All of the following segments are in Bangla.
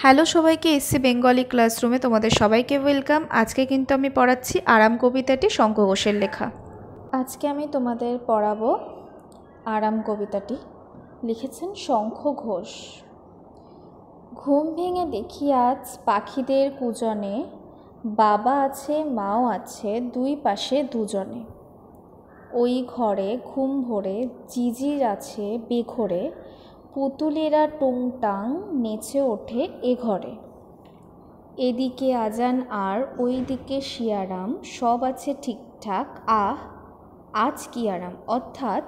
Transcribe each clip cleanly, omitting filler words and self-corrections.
হ্যালো সবাইকে, এসসি বেঙ্গলি ক্লাসরুমে তোমাদের সবাইকে ওয়েলকাম। আজকে কিন্তু আমি পড়াচ্ছি আরাম কবিতাটি শঙ্খ ঘোষের লেখা। আজকে আমি তোমাদের পড়াবো আরাম কবিতাটি, লিখেছেন শঙ্খ ঘোষ। ঘুম ভেঙে দেখি আজ পাখিদের কুজনে, বাবা আছে মাও আছে দুই পাশে দুজনে। ওই ঘরে ঘুম ভরে জিজির আছে বেঘরে, পুতুলেরা টুংটাং নেচে ওঠে এ ঘরে। এদিকে আজান আর ওই দিকে শিয়ারাম, সব আছে ঠিকঠাক আজ কি আরাম। অর্থাৎ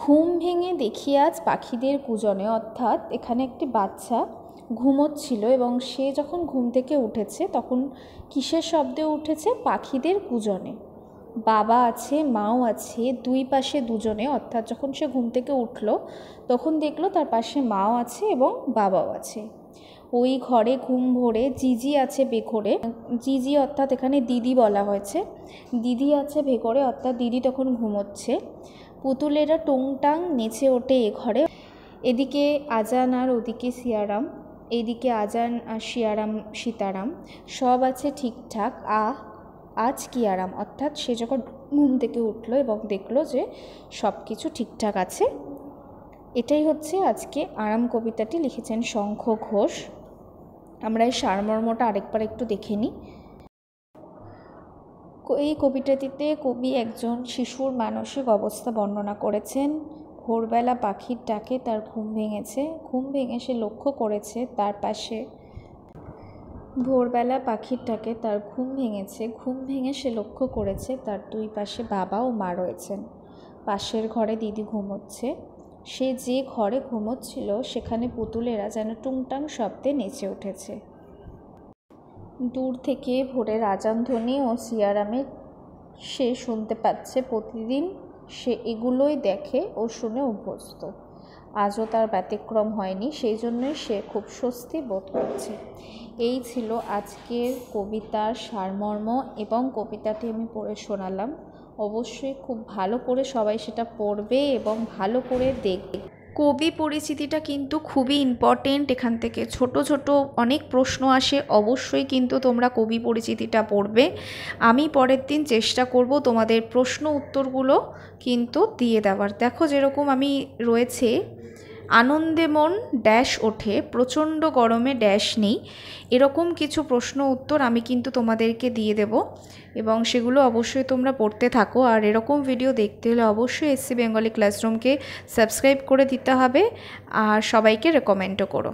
ঘুম ভেঙে দেখি আজ পাখিদের কুজনে, অর্থাৎ এখানে একটি বাচ্চা ঘুমোচ্ছিল এবং সে যখন ঘুম থেকে উঠেছে তখন কিসের শব্দে উঠেছে? পাখিদের কুজনে। বাবা আছে মাও আছে দুই পাশে দুজনে, অর্থাৎ যখন সে ঘুম থেকে উঠল তখন দেখলো তার পাশে মাও আছে এবং বাবাও আছে। ওই ঘরে ঘুম ভরে জিজি আছে বেঘরে, জিজি অর্থাৎ এখানে দিদি বলা হয়েছে, দিদি আছে বেঘরে অর্থাৎ দিদি তখন ঘুমোচ্ছে। পুতুলেরা টুংটাং নেচে ওঠে এ ঘরে। এদিকে আজান আর ওদিকে সিয়ারাম, এইদিকে আজান আর শিয়ারাম সীতারাম, সব আছে ঠিকঠাক আজ কি আরাম। অর্থাৎ সে যখন ঘুম থেকে উঠলো এবং দেখলো যে সব কিছু ঠিকঠাক আছে। এটাই হচ্ছে আজকে আরাম কবিতাটি, লিখেছেন শঙ্খ ঘোষ। আমরা এই সারমর্মটা আরেকবার একটু দেখে নিই। এই কবিতাটিতে কবি একজন শিশুর মানসিক অবস্থা বর্ণনা করেছেন। ভোরবেলা পাখির ডাকে তার ঘুম ভেঙেছে, ঘুম ভেঙে সে লক্ষ্য করেছে তার পাশে, ভোরবেলা পাখির ডাকে তার ঘুম ভেঙেছে, ঘুম ভেঙে সে লক্ষ্য করেছে তার দুই পাশে বাবা ও মা রয়েছেন। পাশের ঘরে দিদি ঘুমোচ্ছে। সে যে ঘরে ঘুমোচ্ছিল সেখানে পুতুলেরা যেন টুংটাং শব্দে নেচে উঠেছে। দূর থেকে ভোরের আজান ধ্বনি ও সিয়ারামের সে শুনতে পাচ্ছে। প্রতিদিন সে এগুলোই দেখে ও শুনে অভ্যস্ত। আজও তার ব্যতিক্রম হয়নি, সেই জন্যই সে খুব স্বস্তি বোধ করছে। এই ছিল আজকের কবিতার সারমর্ম এবং কবিতাটি আমি পড়ে শোনালাম। অবশ্যই খুব ভালো করে সবাই সেটা পড়বে এবং ভালো করে দেখবে। কবি পরিচিতিটা কিন্তু খুবই ইম্পর্টেন্ট। এখান থেকে ছোট ছোট অনেক প্রশ্ন আসে, অবশ্যই কিন্তু তোমরা কবি পরিচিতিটা পড়বে। আমি পরের দিন চেষ্টা করব তোমাদের প্রশ্ন উত্তরগুলো কিন্তু দিয়ে দেওয়ার। দেখো যেরকম আমি রয়েছে, আনন্দে মন ড্যাশ ওঠে, প্রচণ্ড গরমে ড্যাশ নেই, এরকম কিছু প্রশ্ন উত্তর আমি কিন্তু তোমাদেরকে দিয়ে দেব এবং সেগুলো অবশ্যই তোমরা পড়তে থাকো। আর এরকম ভিডিও দেখতে হলে অবশ্যই এসসি বেঙ্গলি ক্লাসরুমকে সাবস্ক্রাইব করে দিতে হবে আর সবাইকে রেকমেন্ডও করো।